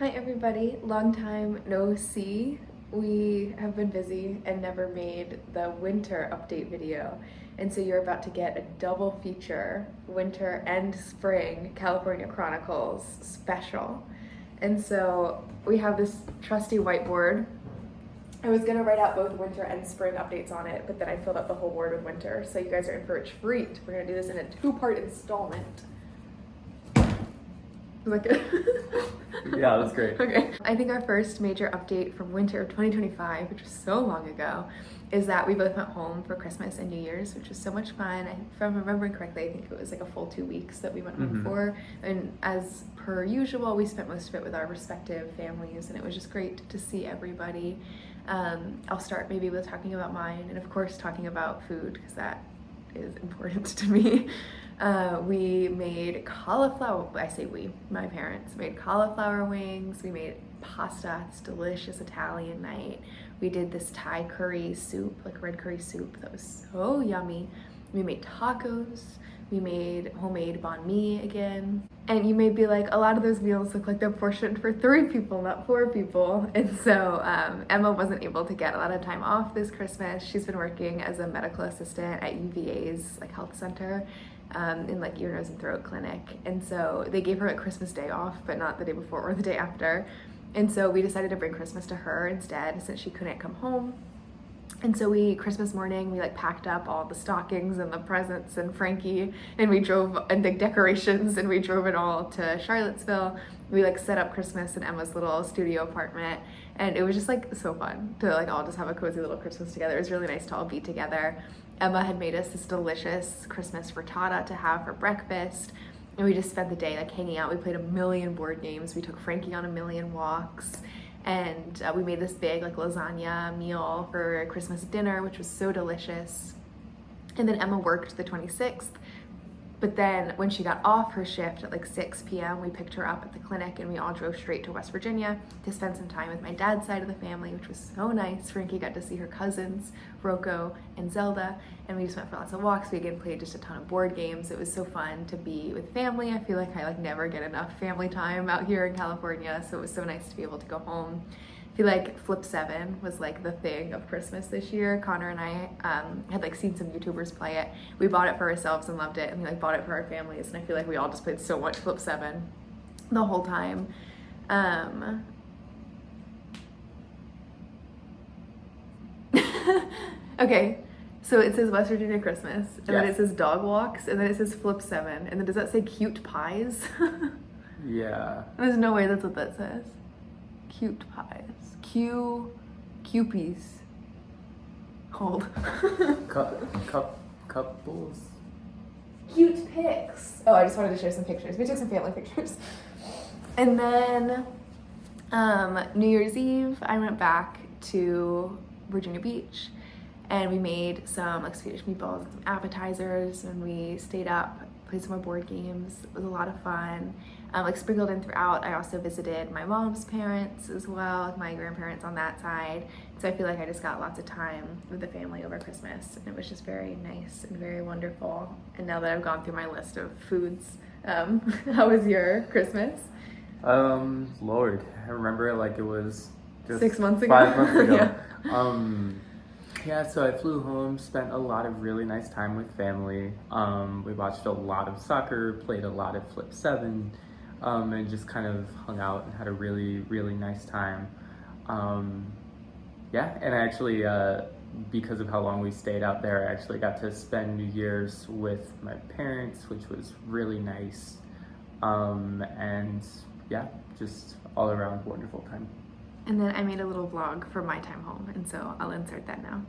Hi everybody, long time no see. We have been busy and never made the winter update video. And so you're about to get a double feature, winter and spring California Chronicles special. And so we have this trusty whiteboard. I was gonna write out both winter and spring updates on it, but then I filled up the whole board with winter. So you guys are in for a treat. We're gonna do this in a 2-part installment. Was that good? Yeah, that was great. Okay. I think our first major update from winter of 2025, which was so long ago, is that we both went home for Christmas and New Year's, which was so much fun. If I'm remembering correctly, I think it was like a full 2 weeks that we went home for. And as per usual, we spent most of it with our respective families, and it was just great to see everybody. I'll start maybe with talking about mine, and of course talking about food, because that is important to me. We made cauliflower, I say we, my parents made cauliflower wings. We made pasta, it's delicious Italian night. We did this Thai curry soup, like red curry soup, that was so yummy. We made tacos. We made homemade banh mi again. And you may be like, a lot of those meals look like they're portioned for 3 people, not 4 people. And so Emma wasn't able to get a lot of time off this Christmas. She's been working as a medical assistant at UVA's like health center in like ear, nose, and throat clinic. And so they gave her a Christmas day off, but not the day before or the day after. And so we decided to bring Christmas to her instead, since she couldn't come home. And so Christmas morning, we like packed up all the stockings and the presents and Frankie, and we drove, and the decorations, and we drove it all to Charlottesville. We like set up Christmas in Emma's little studio apartment, and it was just like so fun to like all just have a cozy little Christmas together. It was really nice to all be together. Emma had made us this delicious Christmas frittata to have for breakfast, and we just spent the day like hanging out. We played a million board games. We took Frankie on a million walks. And we made this big like lasagna meal for Christmas dinner, which was so delicious. And then Emma worked the 26th, but then when she got off her shift at like 6 p.m., we picked her up at the clinic and we all drove straight to West Virginia to spend some time with my dad's side of the family, which was so nice. Frankie got to see her cousins, Rocco and Zelda, and we just went for lots of walks. We again played just a ton of board games. It was so fun to be with family. I feel like I like never get enough family time out here in California, so it was so nice to be able to go home. I feel like Flip 7 was like the thing of Christmas this year. Connor and I had like seen some YouTubers play it. We bought it for ourselves and loved it, and we like bought it for our families, and I feel like we all just played so much Flip 7 the whole time. Okay, so it says West Virginia Christmas, and then it says dog walks, and then it says Flip 7, and then does that say cute pies? Yeah. There's no way that's what that says. Cute pies. Cupies. Hold. Couples? Cute pics. Oh, I just wanted to share some pictures. We took some family pictures. And then New Year's Eve, I went back to Virginia Beach, and we made some like Swedish meatballs and some appetizers, and we stayed up, played some more board games. It was a lot of fun. Like sprinkled in throughout, I also visited my mom's parents as well, my grandparents on that side. So I feel like I just got lots of time with the family over Christmas, and it was just very nice and very wonderful. And now that I've gone through my list of foods, how was your Christmas? Lord, I remember it like it was just 6 months ago. 5 months ago. Yeah. Yeah, so I flew home, spent a lot of really nice time with family. We watched a lot of soccer, played a lot of Flip 7, and just kind of hung out and had a really, really nice time. Yeah, and I actually, because of how long we stayed out there, I actually got to spend New Year's with my parents, which was really nice. And yeah, just all around wonderful time. And then I made a little vlog for my time home, and so I'll insert that now.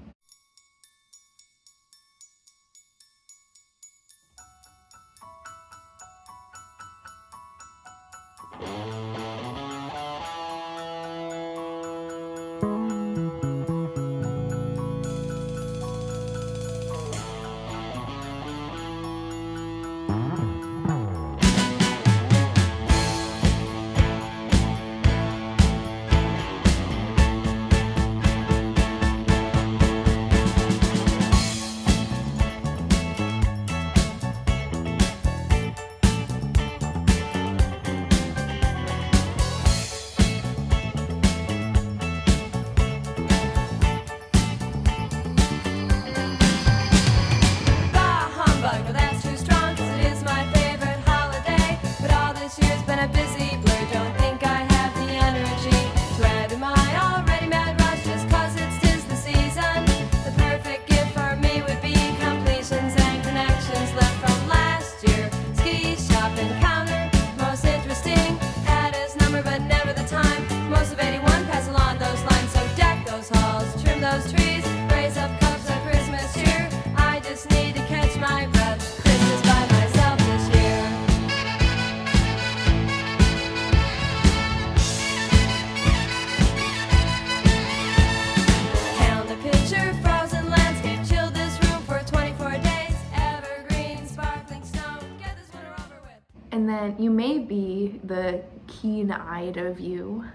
then you may be the keen-eyed of you.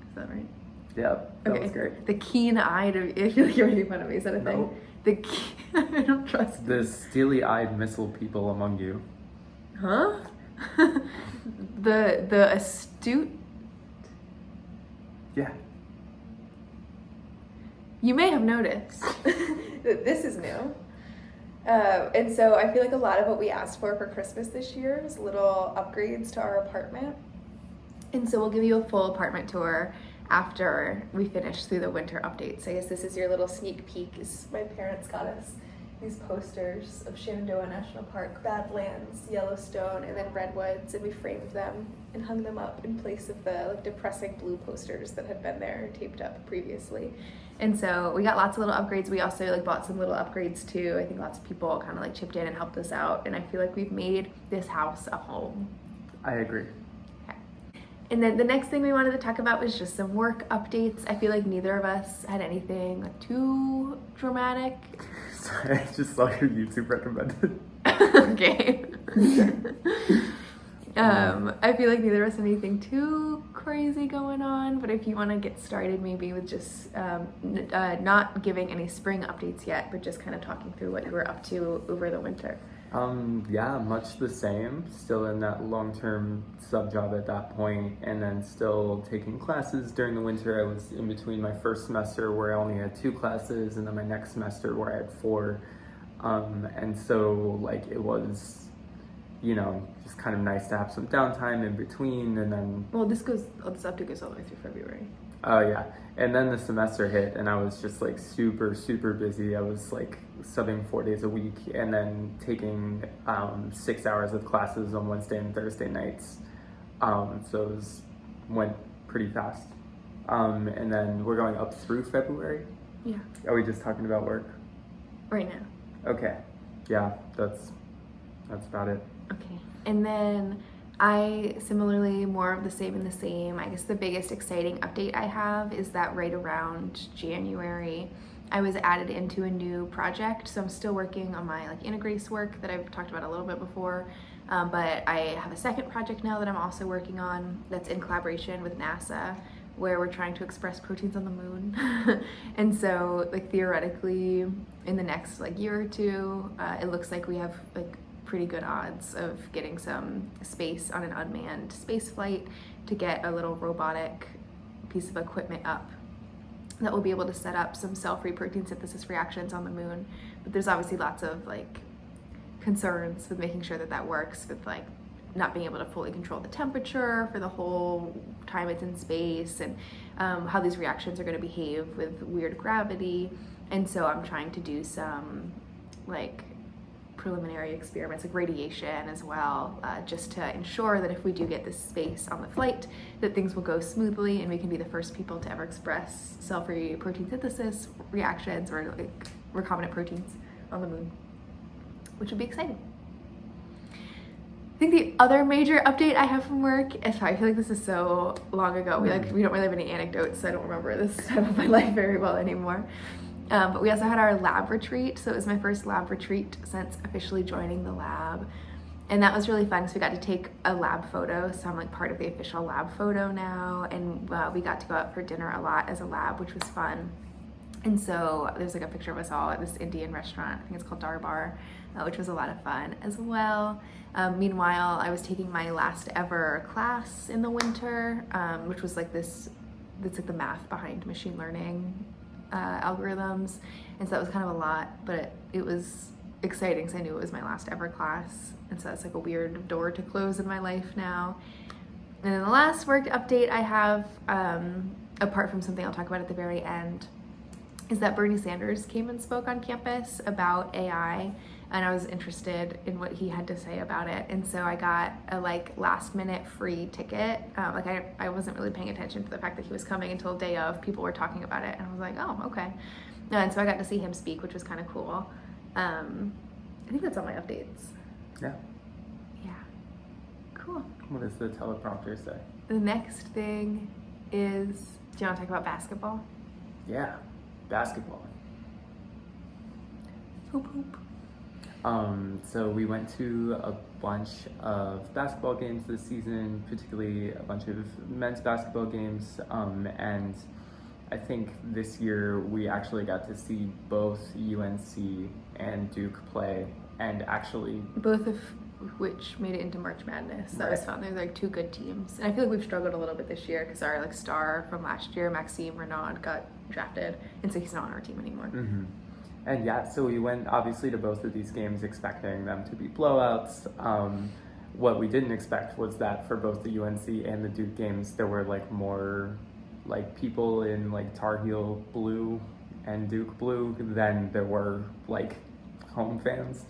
Is that right? Yeah, that was great. The keen-eyed of I feel like you're making fun of me. Is that a No. thing? I don't trust you. The steely-eyed missile people among you. Huh? the astute. Yeah. You may have noticed that this is new. And so I feel like a lot of what we asked for Christmas this year was little upgrades to our apartment. And so we'll give you a full apartment tour after we finish through the winter updates. I guess this is your little sneak peek. My parents got us these posters of Shenandoah National Park, Badlands, Yellowstone, and then Redwoods, and we framed them and hung them up in place of the depressing blue posters that had been there taped up previously. And so we got lots of little upgrades. We also bought some little upgrades too. I think lots of people kind of chipped in and helped us out, and I feel like we've made this house a home. I agree. Okay. And then the next thing we wanted to talk about was just some work updates. I feel like neither of us had anything too dramatic. Sorry, I just saw your YouTube recommended. Okay. I feel like neither of us had anything too crazy going on, but if you want to get started maybe with just not giving any spring updates yet, but just kind of talking through what you were up to over the winter. Yeah, much the same. Still in that long-term sub job at that point, and then still taking classes during the winter. I was in between my first semester where I only had 2 classes, and then my next semester where I had 4. And so it was, just kind of nice to have some downtime in between, and then. Well, this update goes all the way through February. Oh yeah, and then the semester hit, and I was just super, super busy. I was subbing 4 days a week, and then taking 6 hours of classes on Wednesday and Thursday nights. So it went pretty fast. And then we're going up through February. Yeah. Are we just talking about work? Right now. Okay. Yeah, that's about it. Okay. And then I similarly more of the same in the same. I guess the biggest exciting update I have is that right around January, I was added into a new project. So I'm still working on my integrace work that I've talked about a little bit before. But I have a second project now that I'm also working on that's in collaboration with NASA, where we're trying to express proteins on the moon. And so theoretically in the next year or two, it looks like we have pretty good odds of getting some space on an unmanned space flight to get a little robotic piece of equipment up that will be able to set up some cell-free protein synthesis reactions on the moon. But there's obviously lots of concerns with making sure that works, with not being able to fully control the temperature for the whole time it's in space, and how these reactions are going to behave with weird gravity. And so I'm trying to do some preliminary experiments, radiation as well, just to ensure that if we do get this space on the flight, that things will go smoothly and we can be the first people to ever express cell-free protein synthesis reactions or recombinant proteins on the moon, which would be exciting. I think the other major update I have from work is, I feel like this is so long ago. We don't really have any anecdotes, so I don't remember this time of my life very well anymore. But we also had our lab retreat. So it was my first lab retreat since officially joining the lab. And that was really fun because we got to take a lab photo. So I'm part of the official lab photo now. And we got to go out for dinner a lot as a lab, which was fun. And so there's a picture of us all at this Indian restaurant. I think it's called Darbar, which was a lot of fun as well. Meanwhile, I was taking my last ever class in the winter, which was that's the math behind machine learning algorithms. And so that was kind of a lot, but it was exciting because I knew it was my last ever class. And so that's a weird door to close in my life now. And then the last work update I have, apart from something I'll talk about at the very end, is that Bernie Sanders came and spoke on campus about AI, and I was interested in what he had to say about it. And so I got a last minute free ticket. I wasn't really paying attention to the fact that he was coming until day of. People were talking about it, and I was like, oh, okay. And so I got to see him speak, which was kind of cool. I think that's all my updates. Yeah. Yeah. Cool. What does the teleprompter say? The next thing is, do you want to talk about basketball? Yeah, basketball. Hoop hoop. So we went to a bunch of basketball games this season, particularly a bunch of men's basketball games. And I think this year we actually got to see both UNC and Duke play, and actually Both of which made it into March Madness. That was fun. They're like two good teams. And I feel like we've struggled a little bit this year because our like star from last year, Maxime Renaud, got drafted, and so he's not on our team anymore. Mm-hmm. And yeah, so we went obviously to both of these games expecting them to be blowouts. What we didn't expect was that for both the UNC and the Duke games, there were like more like people in like Tar Heel blue and Duke blue than there were like home fans.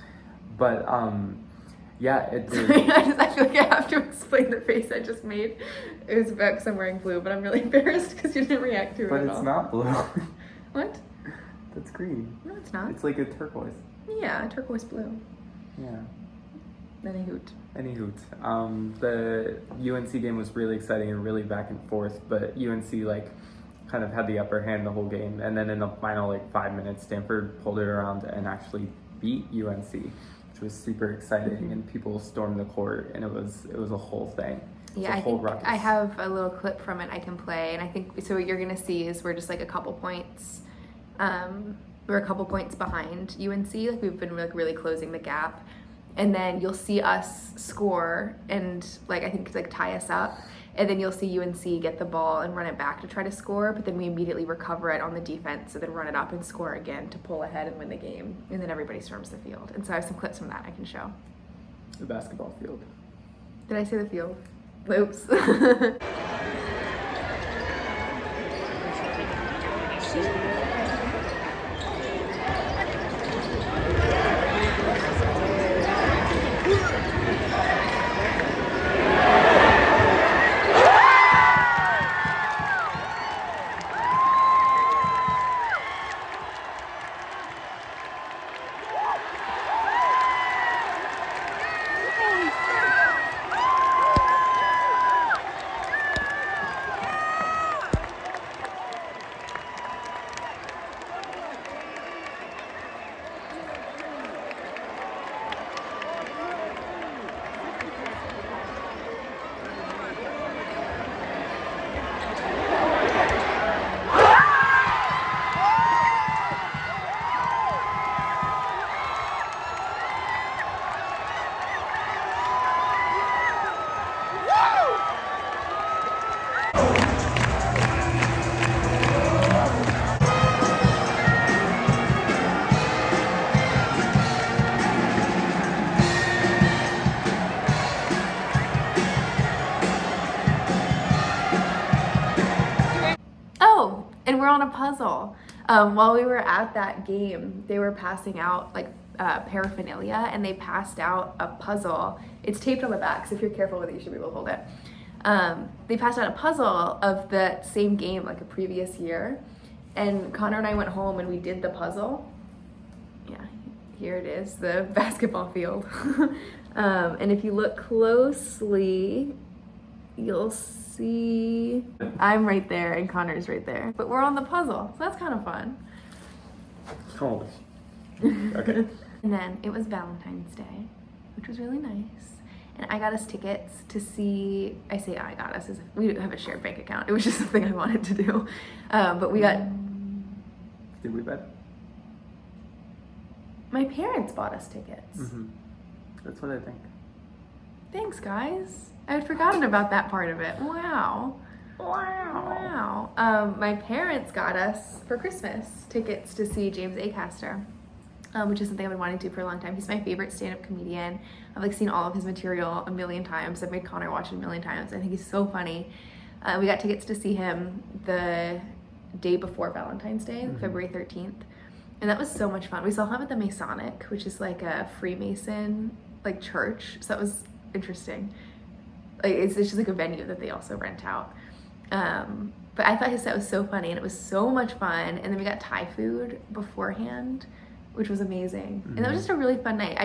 But yeah, it did. Sorry, I feel like I have to explain the face I just made. It was about because I'm wearing blue, but I'm really embarrassed because you didn't react to it But at it's all. not blue. What? That's green. No, it's not. It's like a turquoise. Yeah, turquoise blue. Yeah. Then a hoot. Any hoot. The UNC game was really exciting and really back and forth, but UNC like kind of had the upper hand the whole game, and then in the final like 5 minutes, Stanford pulled it around and actually beat UNC, which was super exciting, and people stormed the court, and it was a whole thing. Yeah, I think I have a little clip from it I can play, and I think so. What you're gonna see is we're just like a couple points. We're a couple points behind UNC. Like we've been like really closing the gap, and then you'll see us score and like I think like tie us up, and then you'll see UNC get the ball and run it back to try to score, but then we immediately recover it on the defense and then run it up and score again to pull ahead and win the game, and then everybody storms the field. And so I have some clips from that I can show. The basketball field. Did I say the field? Oops. And we're on a puzzle. While we were at that game, they were passing out like paraphernalia, and they passed out a puzzle. It's taped on the back, so if you're careful with it, you should be able to hold it. They passed out a puzzle of the same game like a previous year, and Connor and I went home and we did the puzzle. Yeah, here it is, the basketball field. And if you look closely, you'll see I'm right there and Connor's right there, but we're on the puzzle, so that's kind of fun. Holy. Okay. And then it was Valentine's Day, which was really nice, and I got us tickets to see, I say I got us as if we didn't have a shared bank account, it was just something I wanted to do, but we got, Did we bet? my parents bought us tickets. Mm-hmm. That's what I think. Thanks, guys. I had forgotten about that part of it. Wow. My parents got us for Christmas tickets to see James Acaster, which is something I've been wanting to do for a long time. He's my favorite stand-up comedian. I've like seen all of his material a million times. I've made Connor watch it a million times. I think he's so funny. We got tickets to see him the day before Valentine's Day, February 13th. And that was so much fun. We saw him at the Masonic, which is like a Freemason like church. So that was interesting. Like it's just like a venue that they also rent out. But I thought his set was so funny, and it was so much fun. And then we got Thai food beforehand, which was amazing. And that was just a really fun night.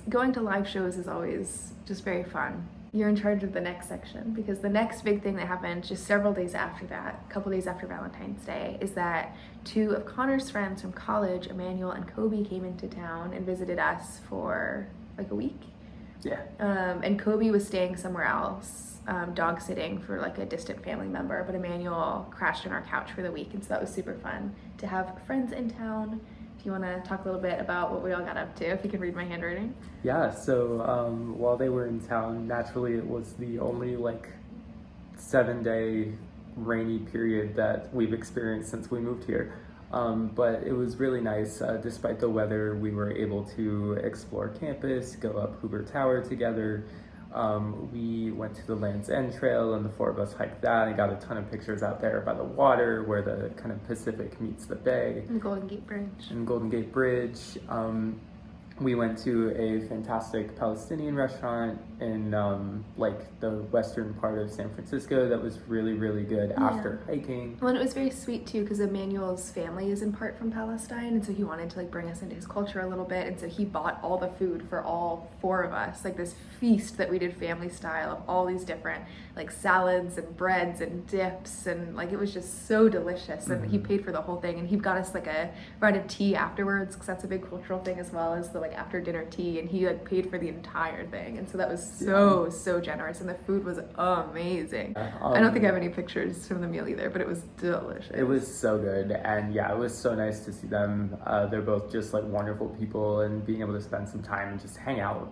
Going to live shows is always just very fun. you're in charge of the next section, because the next big thing that happened just several days after that, a couple days after Valentine's Day, is that 2 of Connor's friends from college, Emmanuel and Kobe, came into town and visited us for like a week. Yeah. And Kobe was staying somewhere else, dog sitting for like a distant family member, but Emmanuel crashed on our couch for the week, and so that was super fun to have friends in town. You want to talk a little bit about what we all got up to, if you can read my handwriting? Yeah, so while they were in town, naturally it was the only like 7-day rainy period that we've experienced since we moved here. But it was really nice. Despite the weather, we were able to explore campus, go up Hoover Tower together. We went to the Land's End Trail, and the 4 of us hiked that and got a ton of pictures out there by the water where the kind of Pacific meets the bay. And Golden Gate Bridge. And Golden Gate Bridge. We went to a fantastic Palestinian restaurant in like the western part of San Francisco that was really, really good after hiking. Well, and it was very sweet too, because Emmanuel's family is in part from Palestine, and so he wanted to like bring us into his culture a little bit, and so he bought all the food for all 4 of us, like this feast that we did family style of all these different like salads and breads and dips, and like it was just so delicious. And he paid for the whole thing, and he got us like a round of tea afterwards, because that's a big cultural thing as well, as the like after dinner tea, and he like paid for the entire thing, and so that was so generous, and the food was amazing. I don't think I have any pictures from the meal either, but it was delicious. It was so good, and yeah, it was so nice to see them. They're both just like wonderful people, and being able to spend some time and just hang out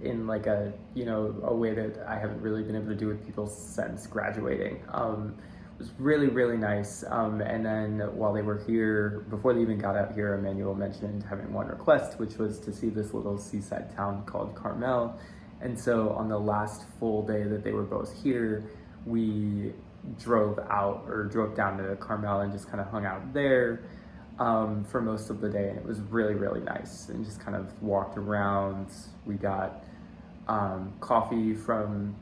in like a a way that I haven't really been able to do with people since graduating. It was really, really nice. And then while they were here, before they even got out here, Emmanuel mentioned having one request, which was to see this little seaside town called Carmel. And so on the last full day that they were both here, we drove down to Carmel and just kind of hung out there for most of the day. And it was really, really nice, and just kind of walked around. We got coffee from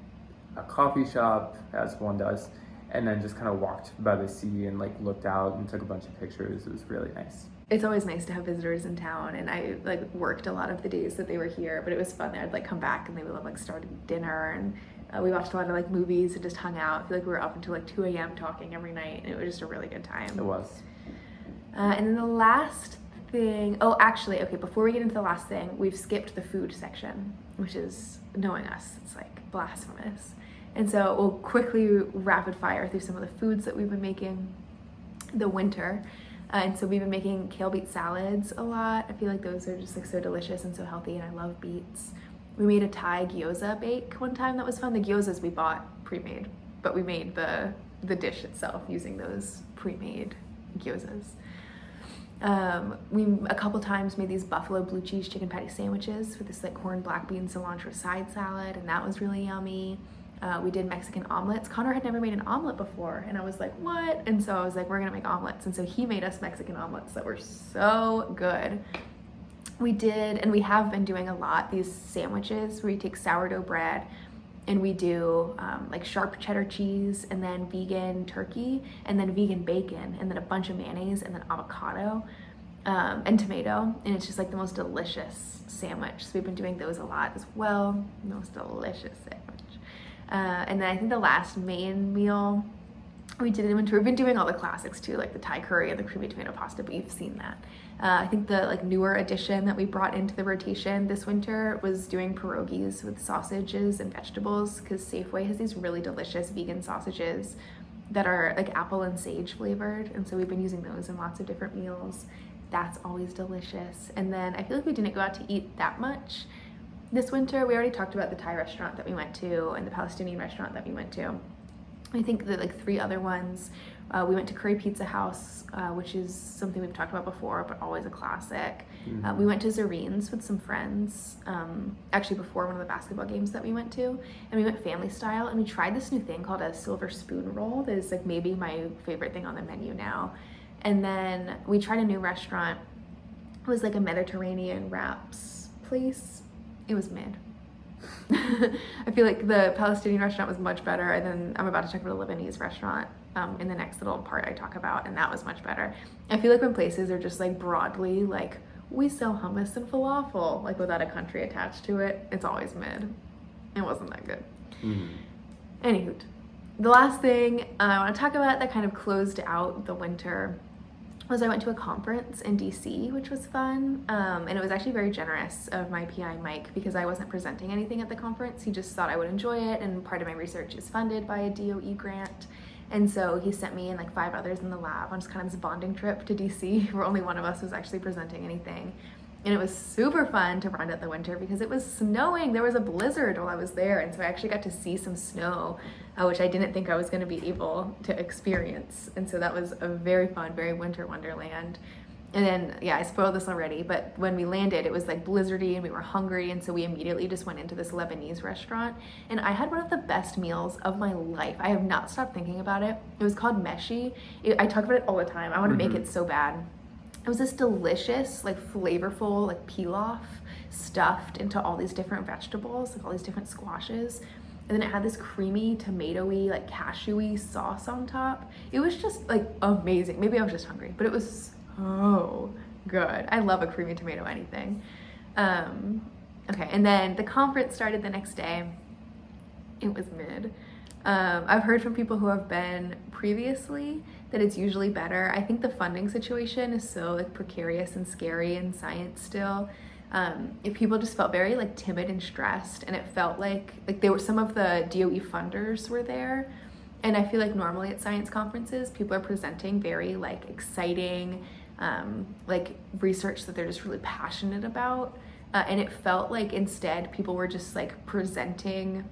a coffee shop, as one does, and then just kind of walked by the sea and like looked out and took a bunch of pictures. It was really nice. It's always nice to have visitors in town, and I like worked a lot of the days that they were here, but it was fun. I'd like come back and they would have like started dinner, and we watched a lot of like movies and just hung out. I feel like we were up until like 2 a.m. talking every night, and it was just a really good time. It was. And then the last thing, before we get into the last thing, we've skipped the food section, which is, knowing us, it's like blasphemous. And so we'll quickly rapid fire through some of the foods that we've been making the winter. And so we've been making kale beet salads a lot. I feel like those are just like so delicious and so healthy, and I love beets. We made a Thai gyoza bake one time. That was fun. The gyozas we bought pre-made, but we made the dish itself using those pre-made gyozas. We a couple times made these buffalo blue cheese chicken patty sandwiches with this like corn, black bean, cilantro side salad, and that was really yummy. We did Mexican omelets. Connor had never made an omelet before, and I was like, what? And so I was like, we're gonna make omelets. And so he made us Mexican omelets that were so good. We did, and we have been doing a lot, these sandwiches where you take sourdough bread and we do like sharp cheddar cheese, and then vegan turkey, and then vegan bacon, and then a bunch of mayonnaise, and then avocado and tomato, and it's just like the most delicious sandwich. So we've been doing those a lot as well. Most delicious sandwich. And then I think the last main meal we did in winter, we've been doing all the classics too, like the Thai curry and the creamy tomato pasta, but you've seen that. I think the like newer addition that we brought into the rotation this winter was doing pierogies with sausages and vegetables, because Safeway has these really delicious vegan sausages that are like apple and sage flavored, and so we've been using those in lots of different meals. That's always delicious. And then I feel like we didn't go out to eat that much this winter. We already talked about the Thai restaurant that we went to and the Palestinian restaurant that we went to. I think the like 3 other ones, we went to Curry Pizza House, which is something we've talked about before, but always a classic. We went to Zarene's with some friends, actually before one of the basketball games that we went to, and we went family style, and we tried this new thing called a silver spoon roll that is like maybe my favorite thing on the menu now. And then we tried a new restaurant. It was like a Mediterranean wraps place. It was mid. I feel like the Palestinian restaurant was much better, and then I'm about to check out a Lebanese restaurant in the next little part I talk about, and that was much better. I feel like when places are just like broadly like, we sell hummus and falafel, like without a country attached to it, it's always mid. It wasn't that good. Anywho, the last thing I want to talk about that kind of closed out the winter was I went to a conference in DC, which was fun. And it was actually very generous of my PI, Mike, because I wasn't presenting anything at the conference. He just thought I would enjoy it, and part of my research is funded by a DOE grant. And so he sent me and like 5 others in the lab on just kind of this bonding trip to DC, where only one of us was actually presenting anything. And it was super fun to round out the winter because it was snowing. There was a blizzard while I was there, and so I actually got to see some snow, which I didn't think I was going to be able to experience. And so that was a very fun, very winter wonderland. And then, yeah, I spoiled this already, but when we landed, it was like blizzardy and we were hungry, and so we immediately just went into this Lebanese restaurant, and I had one of the best meals of my life. I have not stopped thinking about it. It was called meshi. I talk about it all the time. I want to make it so bad. It was this delicious, like flavorful, like pilaf stuffed into all these different vegetables, like all these different squashes. And then it had this creamy, tomatoey, like cashewy sauce on top. It was just like amazing. Maybe I was just hungry, but it was so good. I love a creamy tomato anything. Okay, and then the conference started the next day. It was mid. I've heard from people who have been previously that it's usually better. I think the funding situation is so like precarious and scary in science still. If people just felt very like timid and stressed, and it felt like there were some of the DOE funders were there, and I feel like normally at science conferences people are presenting very like exciting like research that they're just really passionate about, and it felt like instead people were just like presenting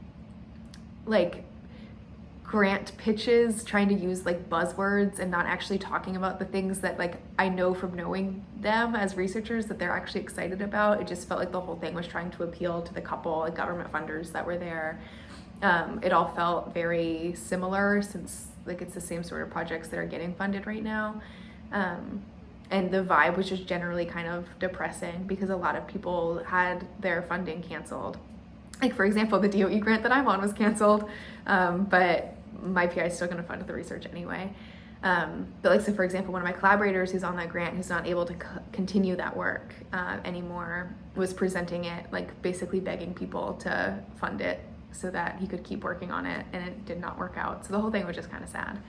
like grant pitches, trying to use like buzzwords and not actually talking about the things that like I know from knowing them as researchers that they're actually excited about. It just felt like the whole thing was trying to appeal to the couple like government funders that were there. It all felt very similar since like it's the same sort of projects that are getting funded right now. And the vibe was just generally kind of depressing because a lot of people had their funding canceled. Like, for example, the DOE grant that I'm on was canceled, but my PI is still going to fund the research anyway. But like, so for example, one of my collaborators who's on that grant, who's not able to continue that work anymore, was presenting it, like basically begging people to fund it so that he could keep working on it, and it did not work out. So the whole thing was just kind of sad.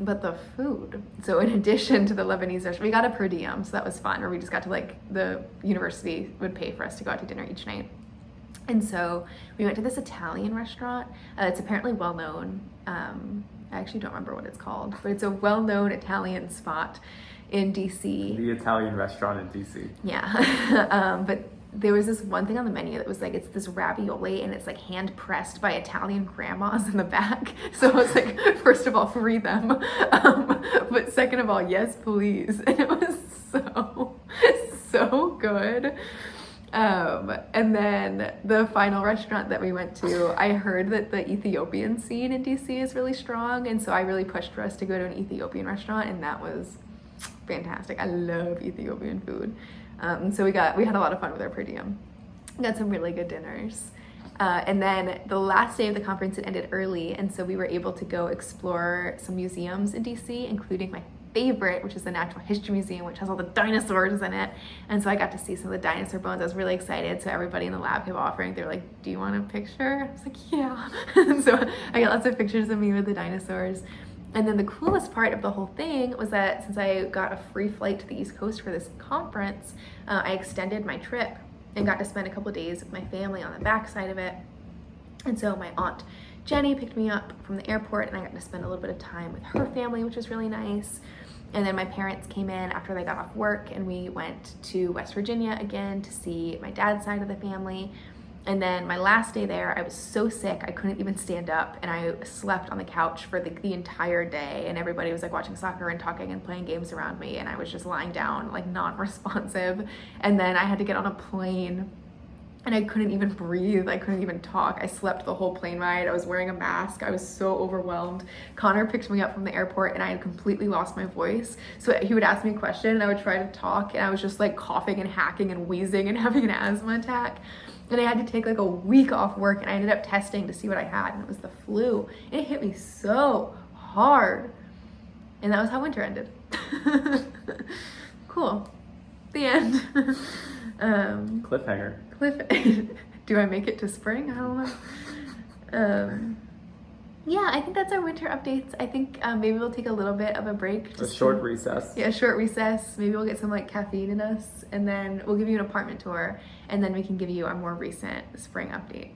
But the food, so in addition to the Lebanese restaurant, we got a per diem, so that was fun, or we just got to like, the university would pay for us to go out to dinner each night. And so we went to this Italian restaurant. It's apparently well-known. I actually don't remember what it's called, but it's a well-known Italian spot in DC. The Italian restaurant in DC. Yeah. But there was this one thing on the menu that was like, it's this ravioli, and it's like hand-pressed by Italian grandmas in the back. So I was like, first of all, free them. But second of all, yes, please. And it was so good. And then the final restaurant that we went to, I heard that the Ethiopian scene in DC is really strong, and so I really pushed for us to go to an Ethiopian restaurant, and that was fantastic. I love Ethiopian food. So we had a lot of fun with our per diem. We got some really good dinners. And then the last day of the conference, it ended early, and so we were able to go explore some museums in DC, including my favorite, which is the Natural History Museum, which has all the dinosaurs in it. And so I got to see some of the dinosaur bones. I was really excited. So everybody in the lab kept offering. They were like, do you want a picture? I was like, yeah. So I got lots of pictures of me with the dinosaurs. And then the coolest part of the whole thing was that since I got a free flight to the East Coast for this conference, I extended my trip and got to spend a couple days with my family on the backside of it. And so my aunt Jenny picked me up from the airport, and I got to spend a little bit of time with her family, which was really nice. And then my parents came in after they got off work, and we went to West Virginia again to see my dad's side of the family. And then my last day there, I was so sick, I couldn't even stand up, and I slept on the couch for the entire day, and everybody was like watching soccer and talking and playing games around me, and I was just lying down, like non-responsive. And then I had to get on a plane, and I couldn't even breathe. I couldn't even talk. I slept the whole plane ride. I was wearing a mask. I was so overwhelmed. Connor picked me up from the airport, and I had completely lost my voice. So he would ask me a question, and I would try to talk, and I was just like coughing and hacking and wheezing and having an asthma attack. And I had to take like a week off work, and I ended up testing to see what I had, and it was the flu. And it hit me so hard. And that was how winter ended. Cool. The end. Cliffhanger. Do I make it to spring? I don't know. Yeah, I think that's our winter updates. I think maybe we'll take a little bit of a break. A short recess. Yeah, a short recess. Maybe we'll get some like caffeine in us, and then we'll give you an apartment tour, and then we can give you our more recent spring updates.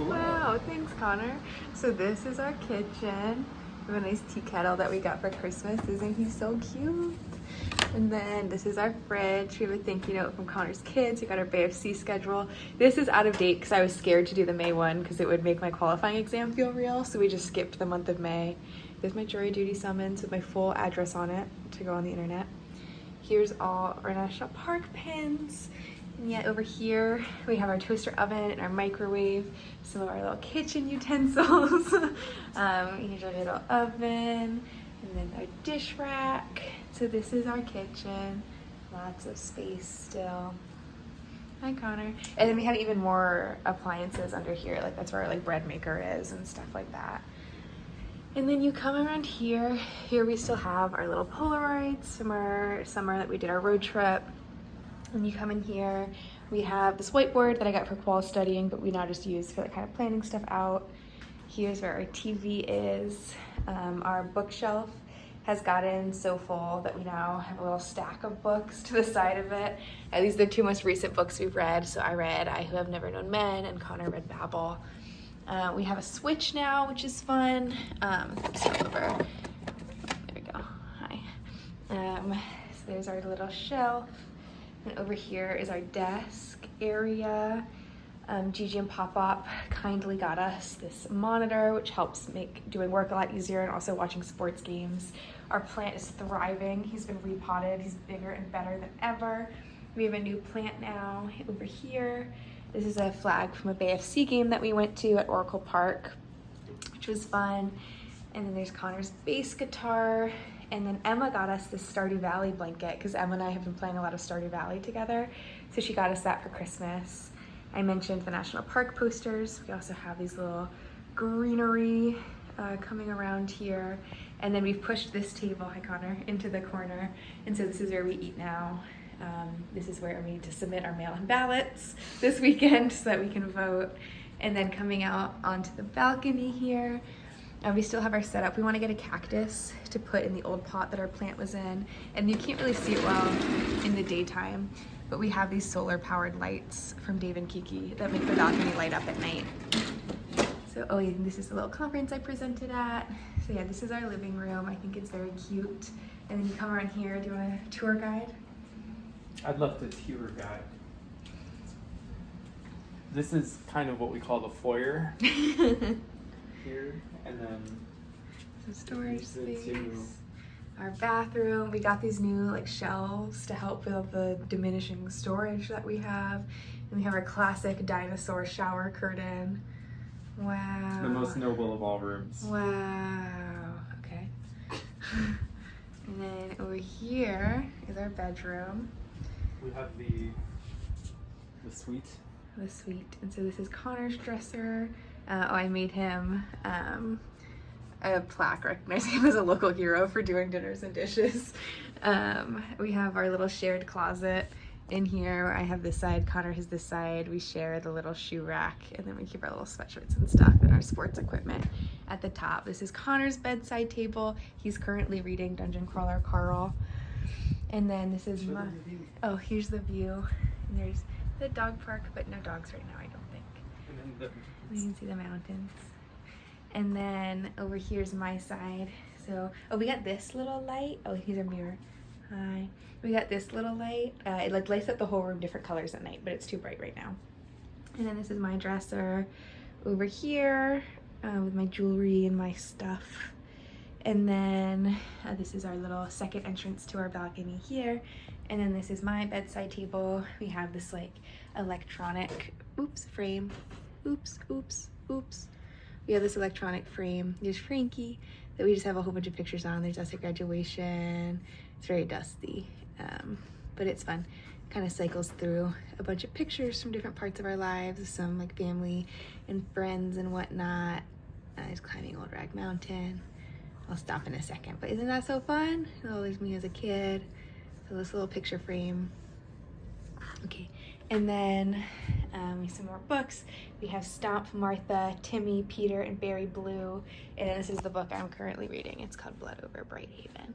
Wow, thanks, Connor. So this is our kitchen. We have a nice tea kettle that we got for Christmas. Isn't he so cute? And then this is our fridge. We have a thank you note from Connor's kids. We got our BFC schedule. This is out of date because I was scared to do the May one because it would make my qualifying exam feel real. So we just skipped the month of May. There's my jury duty summons with my full address on it to go on the internet. Here's all our national park pins. And yet over here, we have our toaster oven and our microwave, some of our little kitchen utensils. Here's our little oven, and then our dish rack. So this is our kitchen. Lots of space still. Hi, Connor. And then we have even more appliances under here. Like that's where our like bread maker is and stuff like that. And then you come around here. Here we still have our little Polaroids from our summer that we did our road trip. And you come in here, we have this whiteboard that I got for qual studying, but we now just use for like kind of planning stuff out. Here's where our TV is. Our bookshelf has gotten so full that we now have a little stack of books to the side of it. These are the two most recent books we've read. So I read I Who Have Never Known Men, and Connor read Babel. We have a Switch now, which is fun. Start over. There we go. Hi. So there's our little shelf. And over here is our desk area. Gigi and Pop-Up kindly got us this monitor, which helps make doing work a lot easier and also watching sports games. Our plant is thriving. He's been repotted. He's bigger and better than ever. We have a new plant now over here. This is a flag from a BFC game that we went to at Oracle Park, which was fun. And then there's Connor's bass guitar. And then Emma got us this Stardew Valley blanket because Emma and I have been playing a lot of Stardew Valley together. So she got us that for Christmas. I mentioned the national park posters. We also have these little greenery coming around here. And then we've pushed this table, hi Connor, into the corner. And so this is where we eat now. This is where we need to submit our mail-in ballots this weekend so that we can vote. And then coming out onto the balcony here, we still have our setup. We want to get a cactus to put in the old pot that our plant was in. And you can't really see it well in the daytime, but we have these solar powered lights from Dave and Kiki that make the balcony light up at night. So, oh yeah, this is the little conference I presented at. So yeah, this is our living room. I think it's very cute. And then you come around here. Do you want a tour guide? I'd love to tour guide. This is kind of what we call the foyer here, and then some storage space. Our bathroom. We got these new like shelves to help with the diminishing storage that we have. And we have our classic dinosaur shower curtain. Wow. The most noble of all rooms. Wow. Okay. And then over here is our bedroom. We have the suite. The suite. And so this is Connor's dresser. I made him a plaque recognizing him as a local hero for doing dinners and dishes. We have our little shared closet in here where I have this side, Connor has this side. We share the little shoe rack, and then we keep our little sweatshirts and stuff and our sports equipment at the top. This is Connor's bedside table. He's currently reading Dungeon Crawler Carl. And then this is my, oh, here's the view. And there's the dog park, but no dogs right now, I don't think. And then You can see the mountains. And then over here's my side. So, oh, we got this little light. Oh, here's a mirror. Hi. We got this little light. It like lights up the whole room different colors at night, but it's too bright right now. And then this is my dresser over here with my jewelry and my stuff. And then this is our little second entrance to our balcony here. And then this is my bedside table. We have this like electronic, frame. We have this electronic frame. There's Frankie that we just have a whole bunch of pictures on. There's us at graduation. It's very dusty, but it's fun. Kind of cycles through a bunch of pictures from different parts of our lives, some like family and friends and whatnot. He's climbing Old Rag Mountain. I'll stop in a second. But isn't that so fun? Oh, there's me as a kid. So this little picture frame. Okay, and then some more books. We have Stomp, Martha, Timmy, Peter, and Barry Blue. And this is the book I'm currently reading. It's called Blood Over Bright Haven.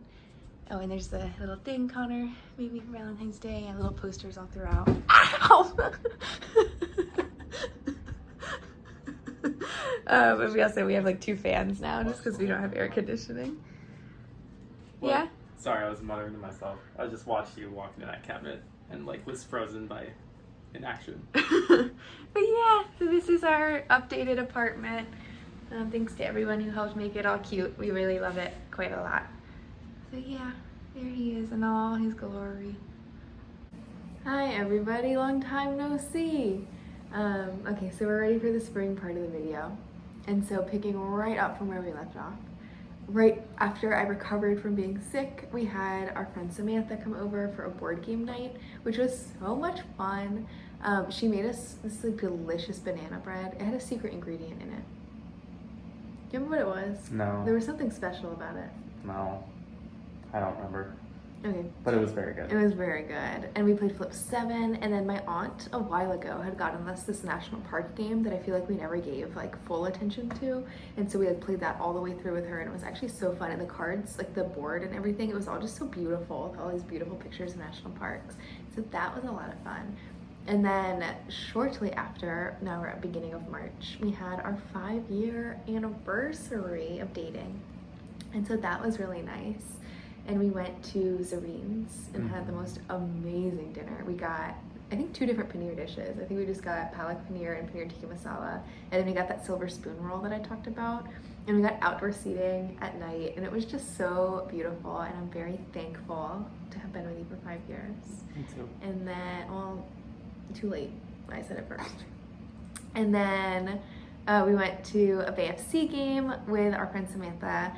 Oh, and there's the little thing Connor made me for Valentine's Day, and little posters all throughout. Ow! But we have like 2 fans now just because we don't have air conditioning. Well, yeah? Sorry, I was muttering to myself. I just watched you walk into that cabinet and like was frozen by inaction. But yeah, so this is our updated apartment. Thanks to everyone who helped make it all cute. We really love it quite a lot. So yeah, there he is in all his glory. Hi everybody, long time no see. Okay, so we're ready for the spring part of the video. And so picking right up from where we left off, right after I recovered from being sick, we had our friend Samantha come over for a board game night, which was so much fun. She made us this like delicious banana bread. It had a secret ingredient in it. Do you remember what it was? No. There was something special about it. No, I don't remember. Okay. But it was very good. It was very good. And we played Flip 7, and then my aunt a while ago had gotten us this national park game that I feel like we never gave like full attention to. And so we like played that all the way through with her, and it was actually so fun. And the cards, like the board and everything, it was all just so beautiful with all these beautiful pictures of national parks. So that was a lot of fun. And then shortly after, now we're at beginning of March, we had our 5-year anniversary of dating. And so that was really nice. And we went to Zarene's and had the most amazing dinner. We got, I think, 2 different paneer dishes. I think we just got palak paneer and paneer tikka masala. And then we got that silver spoon roll that I talked about. And we got outdoor seating at night. And it was just so beautiful. And I'm very thankful to have been with you for 5 years. Me too. And then, well, too late. I said it first. And then we went to a BFC game with our friend Samantha,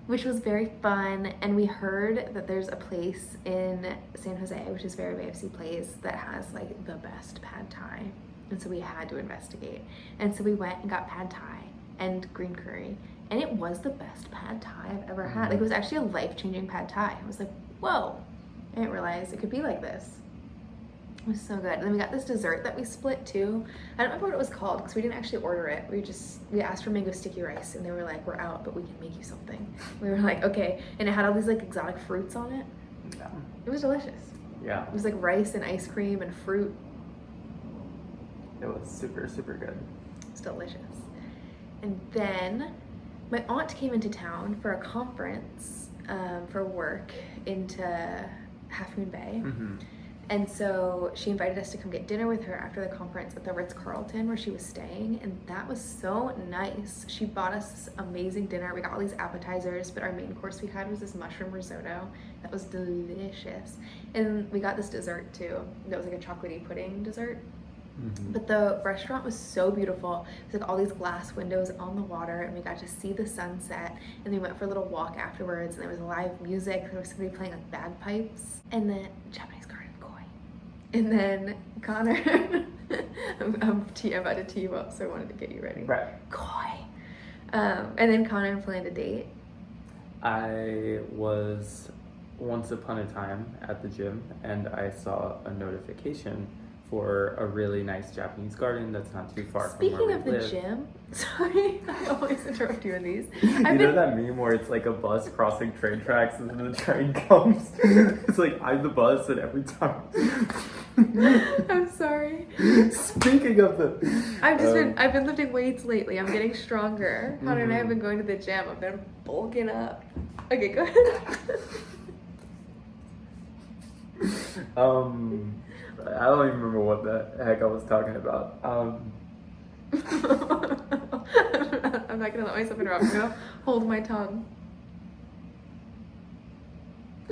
which was very fun. And we heard that there's a place in San Jose, which is very BFC place, that has like the best pad thai. And so we had to investigate. And so we went and got pad thai and green curry. And it was the best pad thai I've ever had. Like, it was actually a life-changing pad thai. I was like, whoa. I didn't realize it could be like this. It was so good. And then we got this dessert that we split too. I don't remember what it was called because we didn't actually order it. We asked for mango sticky rice, and they were like, we're out, but we can make you something. We were like, okay. And it had all these like exotic fruits on it. Yeah. It was delicious. Yeah. It was like rice and ice cream and fruit. It was super, super good. It's delicious. And then my aunt came into town for a conference for work into Half Moon Bay. Mm-hmm. And so she invited us to come get dinner with her after the conference at the Ritz-Carlton where she was staying, and that was so nice. She bought us this amazing dinner. We got all these appetizers, but our main course we had was this mushroom risotto. That was delicious. And we got this dessert too. That was like a chocolatey pudding dessert. Mm-hmm. But the restaurant was so beautiful. It was like all these glass windows on the water, and we got to see the sunset. And we went for a little walk afterwards, and there was live music. There was somebody playing like bagpipes, and then Japanese garden koi. And then Connor, I'm about to tee you up, so I wanted to get you ready. Right. Koi. And then Connor planned a date. I was once upon a time at the gym, and I saw a notification for a really nice Japanese garden that's not too far Speaking from where of we the live. gym, sorry, I always interrupt you with these. You know that meme where it's like a bus crossing train tracks and then the train comes? It's like, I'm the bus, and every time. I'm sorry. Speaking of the... I've been lifting weights lately. I'm getting stronger. Connor and I have been going to the gym. I've been bulking up. Okay, go ahead. I don't even remember what the heck I was talking about. I'm not gonna let myself interrupt. I'm gonna hold my tongue.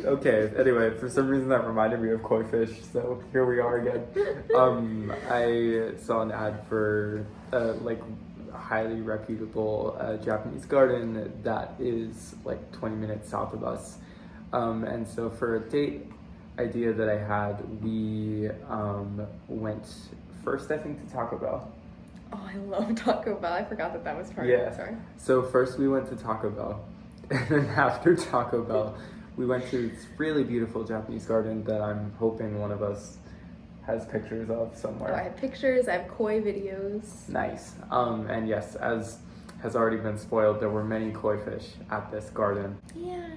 Okay, anyway, for some reason that reminded me of koi fish, so here we are again. I saw an ad for like a highly reputable Japanese garden that is like 20 minutes south of us. And so for a date idea that I had, we went first, I think, to Taco Bell. Oh, I love Taco Bell. I forgot that was part of Yeah. it. Sorry. So first we went to Taco Bell, And then after Taco Bell, we went to this really beautiful Japanese garden that I'm hoping one of us has pictures of somewhere. Oh, I have pictures, I have koi videos. Nice. And yes, as has already been spoiled, there were many koi fish at this garden. Yeah.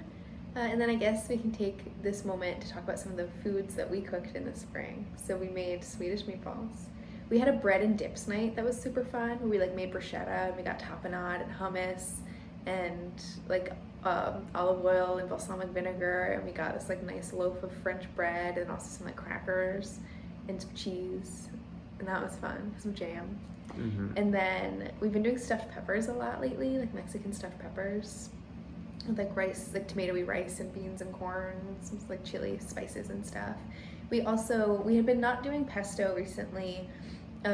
And then I guess we can take this moment to talk about some of the foods that we cooked in the spring. So we made Swedish meatballs. We had a bread and dips night that was super fun, where we like made bruschetta and we got tapenade and hummus and like olive oil and balsamic vinegar, and we got this like nice loaf of French bread and also some like crackers and some cheese, and that was fun. Some jam. Mm-hmm. And then we've been doing stuffed peppers a lot lately, like Mexican stuffed peppers with like rice, like tomatoey rice and beans and corn, some like chili spices and stuff. We had been not doing pesto recently,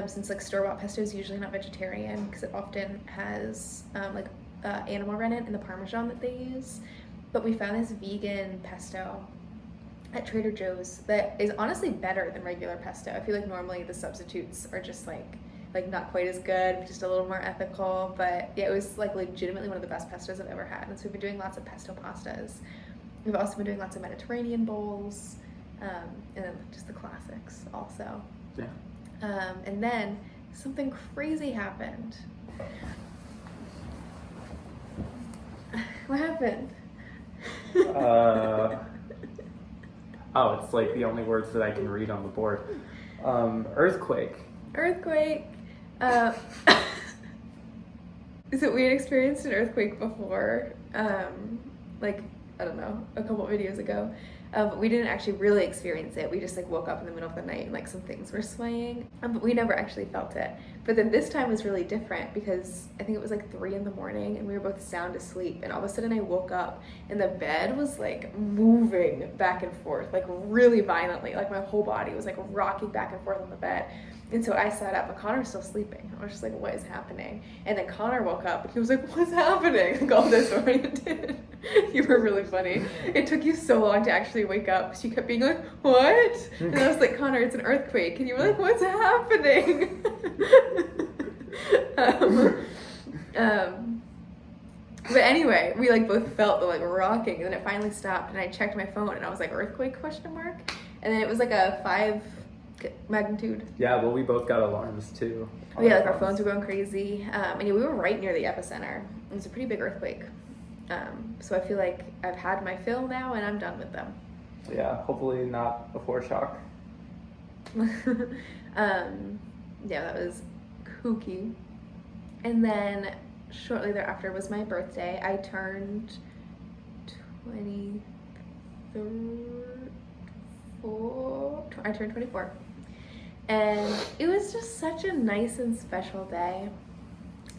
since like store-bought pesto is usually not vegetarian because it often has animal rennet in the Parmesan that they use. But we found this vegan pesto at Trader Joe's that is honestly better than regular pesto. I feel like normally the substitutes are just like not quite as good, just a little more ethical. But yeah, it was like legitimately one of the best pestos I've ever had. And so we've been doing lots of pesto pastas. We've also been doing lots of Mediterranean bowls, and then just the classics also. Yeah. And then something crazy happened. What happened? Oh, it's like the only words that I can read on the board. Earthquake. Earthquake. So we had experienced an earthquake before, like, I don't know, a couple videos ago. But we didn't actually really experience it. We just like woke up in the middle of the night and like some things were swaying, but we never actually felt it. But then this time was really different because I think it was like 3 a.m. and we were both sound asleep, and all of a sudden I woke up and the bed was like moving back and forth, like really violently. Like my whole body was like rocking back and forth on the bed. And so I sat up, but Connor was still sleeping. I was just like, what is happening? And then Connor woke up and he was like, what's happening? Like all disoriented. You were really funny. It took you so long to actually wake up because you kept being like, what? And I was like, Connor, it's an earthquake. And you were like, what's happening? But anyway, we like both felt the like rocking, and then it finally stopped, and I checked my phone and I was like, earthquake question mark? And then it was like a 5 magnitude. Yeah, well, we both got alarms too. Yeah, like our phones were going crazy. And yeah, we were right near the epicenter. It was a pretty big earthquake. So I feel like I've had my fill now and I'm done with them. Yeah, hopefully not a foreshock. Yeah, that was kooky. And then shortly thereafter was my birthday. I turned 24. And it was just such a nice and special day.